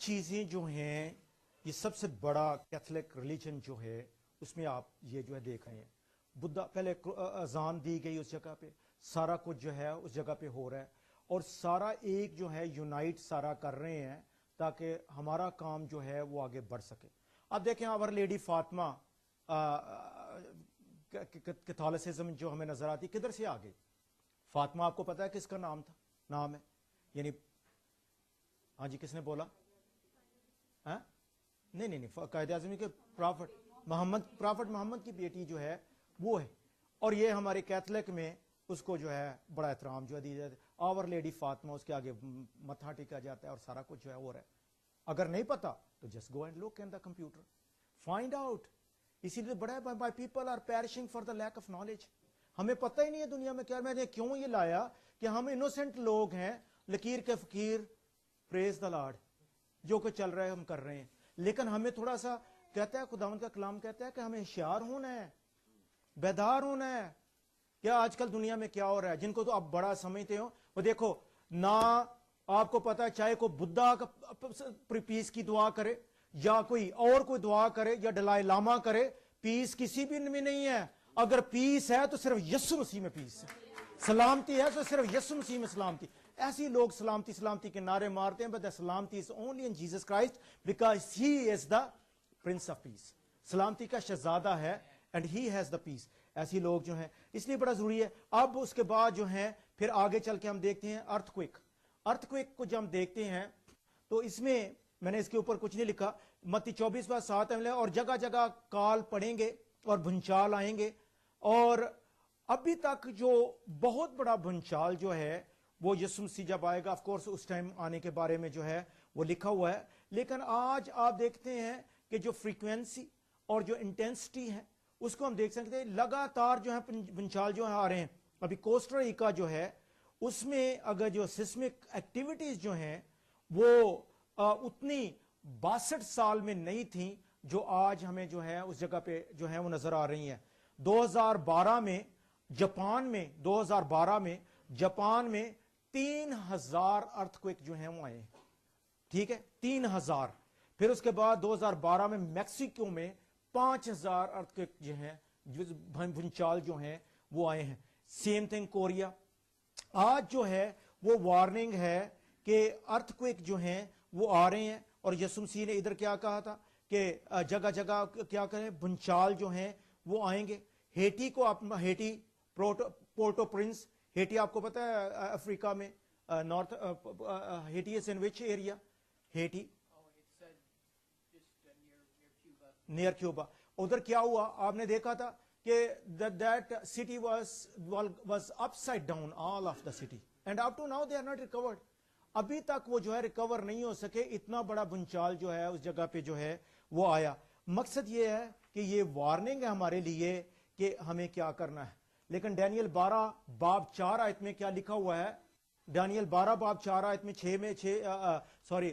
چیزیں جو ہیں یہ سب سے بڑا کیتھولک ریلیجن جو ہے اس میں آپ یہ جو ہے دیکھ رہے ہیں بدھا پہلے اذان دی گئی اس جگہ پہ سارا کچھ جو ہے اس جگہ پہ ہو رہا ہے اور سارا ایک جو ہے یونائٹ سارا کر رہے ہیں تاکہ ہمارا کام جو ہے وہ آگے بڑھ سکے. اب دیکھیں آور لیڈی فاطمہ کیتھولسزم جو ہمیں نظر آتی کدھر سے آ گئی؟ فاطمہ آپ کو پتا ہے کس کا نام ہے یعنی ہاں جی کس نے بولا؟ نہیں قائد اعظم کے پرافٹ محمد کی بیٹی جو ہے وہ ہے اور یہ ہمارے کیتھولک میں اس کو جو ہے بڑا احترام جو ہے دی جاتا ہے. آور لیڈی فاطمہ اس کے آگے متھا ٹیکا جاتا ہے اور سارا کچھ جو ہے ہو رہا ہے. اگر نہیں پتا تو just go and look in the computer find out. اسی لیے بڑا my people are perishing for the lack of knowledge. ہمیں پتہ ہی نہیں ہے دنیا میں کیا. میں نے کیوں یہ لایا کہ ہم انوسینٹ لوگ ہیں لکیر کے فقیر پریز دا لارڈ جو کچھ چل رہا ہے ہم کر رہے ہیں لیکن ہمیں تھوڑا سا کہتا ہے خداوند کا کلام کہتا ہے کہ ہمیں ہوشیار ہونا ہے بیدار ہونا ہے. کیا آج کل دنیا میں کیا ہو رہا ہے جن کو تو آپ بڑا سمجھتے ہو وہ دیکھو نہ آپ کو پتا ہے چاہے کوئی بدھا کا پیس کی دعا کرے یا کوئی دعا کرے یا ڈلائی لاما کرے پیس کسی بھی میں نہیں ہے. اگر پیس ہے تو صرف یسوع مسیح میں پیس ہے. سلامتی ہے تو صرف یسوع مسیح میں سلامتی. ایسی لوگ سلامتی کے نعرے مارتے ہیں but the سلامتی is only in Jesus Christ because he is the prince of peace. سلامتی کا شہزادہ ہے and he has the peace. ایسی لوگ جو ہیں اس لیے بڑا ضروری ہے. اب اس کے بعد جو ہیں پھر آگے چل کے ہم دیکھتے ہیں ارتھ کوئک کو جب ہم دیکھتے ہیں تو اس میں نے اس کے اوپر کچھ نہیں لکھا. متی 24:7 اور جگہ جگہ کال پڑیں گے اور بھنچال آئیں گے اور ابھی تک جو بہت بڑا بھنچال جو ہے وہ یسوع مسیح جب آئے گا آف کورس اس ٹائم آنے کے بارے میں جو ہے وہ لکھا ہوا ہے. لیکن آج آپ دیکھتے ہیں کہ جو فریکوینسی اور جو انٹینسٹی ہے اس کو ہم دیکھ سکتے ہیں لگاتار جو ہے بھنچال جو ہے آ رہے ہیں. ابھی کوسٹا ریکا جو ہے اس میں اگر جو سسمک ایکٹیویٹیز جو ہیں وہ اتنی 62 سال میں نہیں تھیں جو آج ہمیں جو ہے اس جگہ پہ جو ہے وہ نظر آ رہی ہیں. 2012 میں جاپان میں 3000 ارتھکویک جو ہیں وہ آئے ہیں. ٹھیک ہے 3000. پھر اس کے بعد 2012 میں میکسیکو میں 5000 ارتھکویک جو ہیں بھنچال جو ہیں وہ آئے ہیں. Same thing Korea. آج جو ہے وہ وارننگ ہے کہ ارتھکویک جو ہیں وہ آ رہے ہیں اور یسوع مسیح نے ادھر کیا کہا تھا کہ جگہ جگہ کیا کریں بھنچال جو ہیں وہ آئیں گے. ہیٹی کو ہیٹی پورٹو پرنس ہیٹی آپ کو پتا ہے افریقہ میں نارتھ ہیٹی از ان وچ ایریا ہیٹی نیئر کیوبا. ادھر کیا ہوا آپ نے دیکھا تھا کہ that city was upside down all of the city and up to now they are not recovered. ابھی تک وہ جو ہے ریکور نہیں ہو سکے. اتنا بڑا بھنچال جو ہے اس جگہ پہ جو ہے وہ آیا. مقصد یہ ہے کہ یہ وارننگ ہے ہمارے لیے کہ ہمیں کیا کرنا ہے. لیکن ڈینیل 12:4 میں کیا لکھا ہوا ہے؟ ڈینیل 12:4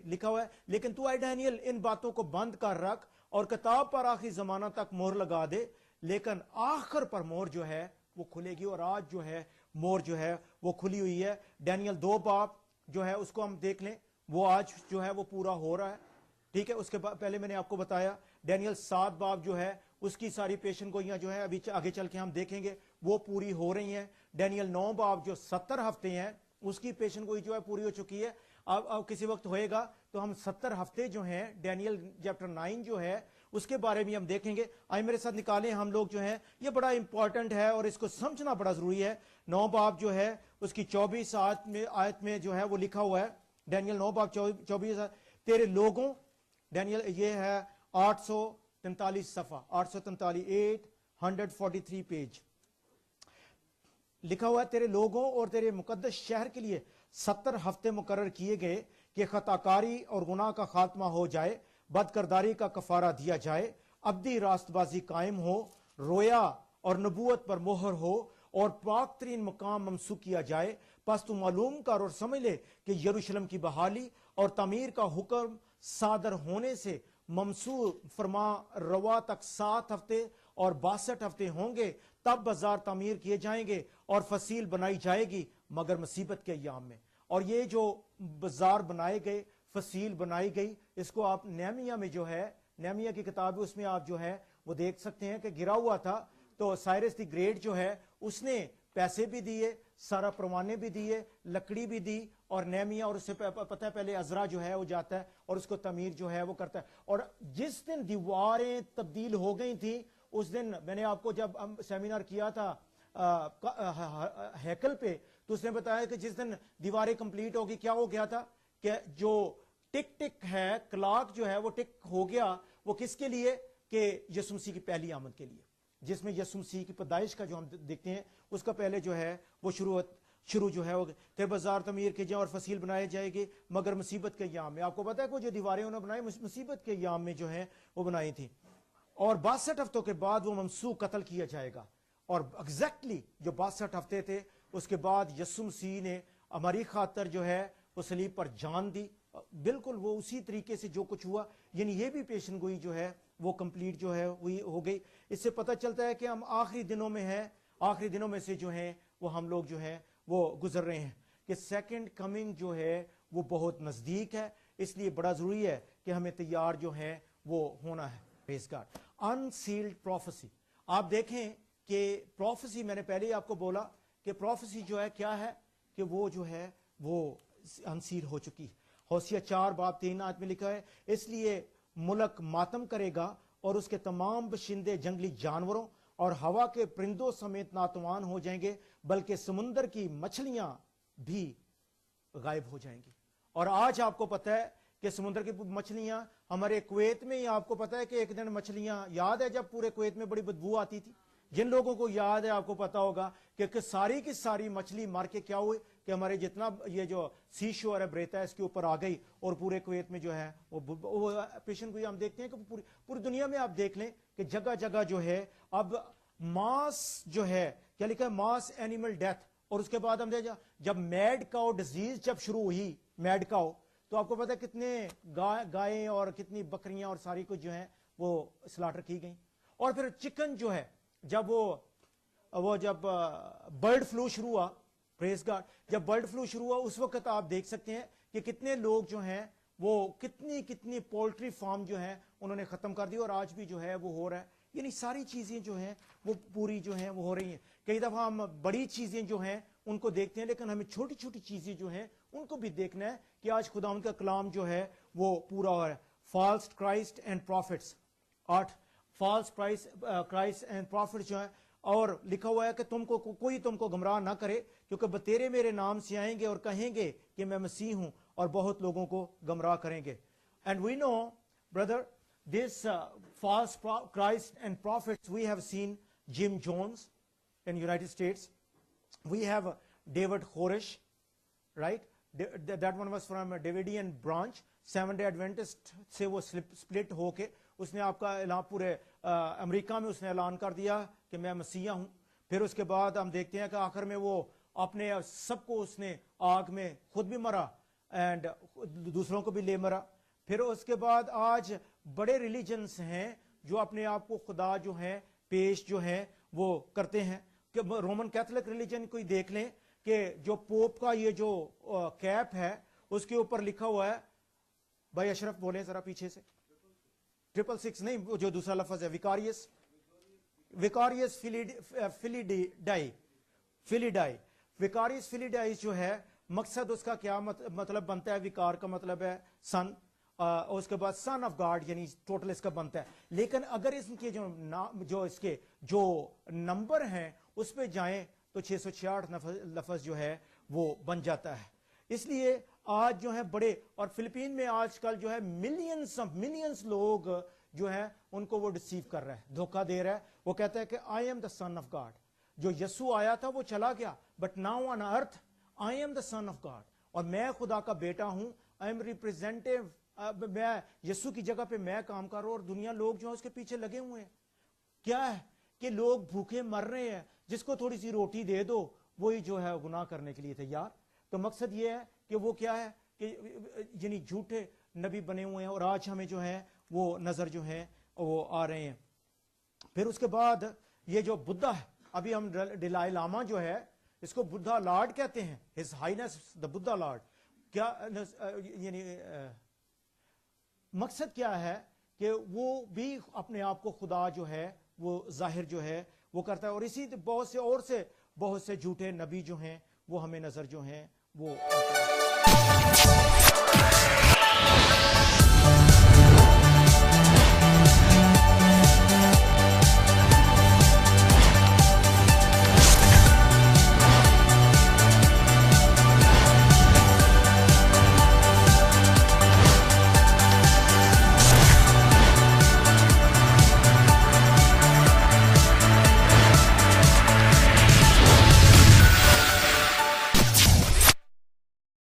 لکھا ہوا ہے لیکن تو اے ڈینیل ان باتوں کو بند کر رکھ اور کتاب پر آخری زمانہ تک مہر لگا دے لیکن آخر پر مہر جو ہے وہ کھلے گی. اور آج جو ہے مہر جو ہے وہ کھلی ہوئی ہے. ڈینیل 2 جو ہے اس کو ہم دیکھ لیں وہ آج جو ہے وہ پورا ہو رہا ہے. ٹھیک ہے اس کے پہلے میں نے آپ کو بتایا ڈینیل 7 جو ہے اس کی ساری پیشن گوئیاں جو ہے ابھی آگے چل کے ہم دیکھیں گے وہ پوری ہو رہی ہیں. ڈینیل 9 جو 70 ہفتے ہیں اس کی پیشن گوئی جو ہے پوری ہو چکی ہے. اب کسی وقت ہوئے گا تو ہم 70 ہفتے جو ہیں ڈینیل چیپٹر 9 جو ہے اس کے بارے میں ہم دیکھیں گے. آئے میرے ساتھ نکالیں ہم لوگ جو ہیں یہ بڑا امپورٹنٹ ہے اور اس کو سمجھنا بڑا ضروری ہے. 9 جو ہے اس کی 24 آیت میں جو ہے وہ لکھا ہوا ہے. ڈینیل 9:24 تیرے لوگوں ڈینیل یہ ہے 843 صفحہ 843 پیج لکھا ہوا ہے. تیرے لوگوں اور تیرے مقدس شہر کے لیے 70 ہفتے مقرر کیے گئے کہ خطاکاری اور گناہ کا خاتمہ ہو جائے, بدکرداری کا کفارہ دیا جائے, ابدی راست بازی قائم ہو, رویا اور نبوت پر مہر ہو اور پاک ترین مقام ممسوک کیا جائے. پس تو معلوم کر اور سمجھ لے کہ یروشلم کی بحالی اور تعمیر کا حکم صادر ہونے سے ممسور فرما روا تک 7 ہفتے اور 62 ہفتے ہوں گے. تب بازار تعمیر کیے جائیں گے اور فصیل بنائی جائے گی مگر مصیبت کے ایام میں. اور یہ جو بازار بنائے گئے فصیل بنائی گئی. اس کو آپ نیمیہ میں جو ہے, نیمیہ کی کتاب ہے, اس میں آپ جو ہے وہ دیکھ سکتے ہیں کہ گرا ہوا تھا. تو سائرس دی گریٹ جو ہے اس نے پیسے بھی دیے, سارا پروانے بھی دیے, لکڑی بھی دی, اور نیمیہ, اور اس سے پتہ ہے پہلے عزرا جو ہے وہ جاتا ہے اور اس کو تعمیر جو ہے وہ کرتا ہے. اور جس دن دیواریں تبدیل ہو گئی تھیں اس دن میں نے آپ کو جب ہم سیمینار کیا تھا ہیکل پہ, تو اس نے بتایا کہ جس دن دیواریں کمپلیٹ ہوگی کیا ہو گیا تھا کہ جو ٹک ٹک ہے, کلاک جو ہے وہ ٹک ہو گیا. وہ کس کے لیے؟ کہ یسوع مسیح کی پہلی آمد کے لیے, جس میں یسوع مسیح کی پیدائش کا جو ہم دیکھتے ہیں اس کا پہلے جو ہے وہ شروع جو ہے وہ کہ بازار تعمیر کے جائیں اور فصیل بنائے جائے گی مگر مصیبت کے ایام میں. آپ کو پتا ہے کہ جو دیواریں انہوں نے بنائی مصیبت کے ایام میں جو ہیں وہ بنائی تھی. اور 62 ہفتوں کے بعد وہ ممسوح قتل کیا جائے گا. اور ایگزیکٹلی جو 62 ہفتے تھے اس کے بعد یسوع مسیح نے ہماری خاطر جو ہے وہ صلیب پر جان دی. بالکل وہ اسی طریقے سے جو کچھ ہوا, یعنی یہ بھی پیشن گوئی جو ہے وہ کمپلیٹ جو ہے وہی ہو گئی. اس سے پتہ چلتا ہے کہ ہم آخری دنوں میں ہیں, آخری دنوں میں سے جو ہیں وہ ہم لوگ جو ہیں وہ گزر رہے ہیں, کہ سیکنڈ کمنگ جو ہے وہ بہت نزدیک ہے. اس لیے بڑا ضروری ہے کہ ہمیں تیار جو ہے وہ ہونا ہے. پریز گاڈ. انسیلڈ پروفیسی, آپ دیکھیں کہ پروفیسی, میں نے پہلے ہی آپ کو بولا کہ پروفیسی جو ہے کیا ہے, کہ وہ جو ہے وہ انسیل ہو چکی. ہوسیہ 4:3 میں لکھا ہے, اس لیے ملک ماتم کرے گا اور اس کے تمام باشندے جنگلی جانوروں اور ہوا کے پرندوں سمیت ناتوان ہو جائیں گے, بلکہ سمندر کی مچھلیاں بھی غائب ہو جائیں گی. اور آج آپ کو پتہ ہے کہ سمندر کی مچھلیاں, ہمارے کویت میں ہی آپ کو پتہ ہے کہ ایک دن مچھلیاں, یاد ہے جب پورے کویت میں بڑی بدبو آتی تھی, جن لوگوں کو یاد ہے آپ کو پتا ہوگا کہ ساری کی ساری مچھلی مار کے کیا ہوئی کہ ہمارے جتنا یہ جو سی شور ہے بریتا ہے اس کے اوپر آ گئی, اور پورے کویت میں جو ہے وہ پیشن گوئی ہم دیکھتے ہیں کہ پوری دنیا میں آپ دیکھ لیں کہ جگہ جگہ جو ہے اب ماس جو ہے کیا لکھا ہے, ماس اینیمل ڈیتھ. اور اس کے بعد ہم دیکھیں جب میڈ کاؤ ڈیزیز جب شروع ہوئی, میڈ کاؤ, تو آپ کو پتا ہے کتنے گائیں اور کتنی بکریاں اور ساری کچھ جو ہیں وہ سلاٹر کی گئیں. اور پھر چکن جو ہے جب وہ جب برڈ فلو شروع ہوا, پریز گاڈ, جب برڈ فلو شروع ہوا اس وقت آپ دیکھ سکتے ہیں کہ کتنے لوگ جو ہیں وہ کتنی پولٹری فارم جو ہیں انہوں نے ختم کر دی, اور آج بھی جو ہے وہ ہو رہا ہے. یعنی ساری چیزیں جو ہیں وہ پوری جو ہیں وہ ہو رہی ہیں. کئی دفعہ ہم بڑی چیزیں جو ہیں ان کو دیکھتے ہیں, لیکن ہمیں چھوٹی چھوٹی چیزیں جو ہیں ان کو بھی دیکھنا ہے کہ آج خداوند کا کلام جو ہے وہ پورا ہو رہا ہے. False Christ and prophets, 8 false Christ and prophets جو ہیں, اور لکھا ہوا ہے کہ کوئی تم کو گمراہ نہ کرے, کیونکہ بتیرے میرے نام سے آئیں گے اور کہیں گے کہ میں مسیح ہوں, اور بہت لوگوں کو گمراہ کریں گے. And we know brother this false Christ and prophets, we have seen Jim Jones in United States, we have David Koresh, right, that one was from a Davidian branch, Seventh Day Adventist سے وہ split ہو کے اس نے آپ کا اعلان پورے امریکہ میں اس نے اعلان کر دیا کہ میں مسیح ہوں. پھر اس کے بعد ہم دیکھتے ہیں کہ آخر میں وہ اپنے سب کو اس نے آگ میں خود بھی مرا اینڈ دوسروں کو بھی لے مرا. پھر اس کے بعد آج بڑے ریلیجنس ہیں جو اپنے آپ کو خدا جو ہیں پیش جو ہیں وہ کرتے ہیں. کہ رومن کیتھولک ریلیجن کو ہی دیکھ لیں کہ جو پوپ کا یہ جو کیپ ہے اس کے اوپر لکھا ہوا ہے, بھائی اشرف بولیں ذرا پیچھے سے, 666 نہیں, جو دوسرا لفظ ہے ویکاریس فیلیڈائی, ویکاریس فیلیڈائی جو ہے مقصد اس کا کیا مطلب بنتا ہے, ویکار کا مطلب ہے سن, اور اس کے بعد سن آف گاڈ یعنی ٹوٹل اس کا بنتا ہے. لیکن اگر اس کے جو اس کے جو نمبر ہیں اس پہ جائیں تو 666 لفظ جو ہے وہ بن جاتا ہے. اس لیے آج جو ہے بڑے, اور فلپین میں آج کل جو ہے ملینز لوگ جو ہیں ان کو وہ ڈسیو کر رہا ہے, دھوکہ دے رہا ہے. وہ کہتا ہے کہ I am the son of God, جو یسوع آیا تھا وہ چلا گیا, but now on earth I am the son of God, اور میں خدا کا بیٹا ہوں, آئی ایم ریپرزینٹیو, میں یسوع کی جگہ پہ میں کام کر رہا ہوں, اور دنیا لوگ جو ہیں اس کے پیچھے لگے ہوئے ہیں. کیا ہے کہ لوگ بھوکے مر رہے ہیں, جس کو تھوڑی سی روٹی دے دو وہی جو ہے گناہ کرنے کے لیے تیار. تو مقصد یہ ہے کہ وہ کیا ہے کہ یعنی جھوٹے نبی بنے ہوئے ہیں, اور آج ہمیں جو ہے وہ نظر جو ہیں وہ آ رہے ہیں. پھر اس کے بعد یہ جو بدھا ہے, ابھی ہم ڈلائی لاما جو ہے اس کو بدھا لارڈ کہتے ہیں, ہز ہائینس دا بدھا لارڈ. کیا یعنی مقصد کیا ہے کہ وہ بھی اپنے آپ کو خدا جو ہے وہ ظاہر جو ہے وہ کرتا ہے. اور اسی بہت سے جھوٹے نبی جو ہیں وہ ہمیں نظر جو ہیں وہ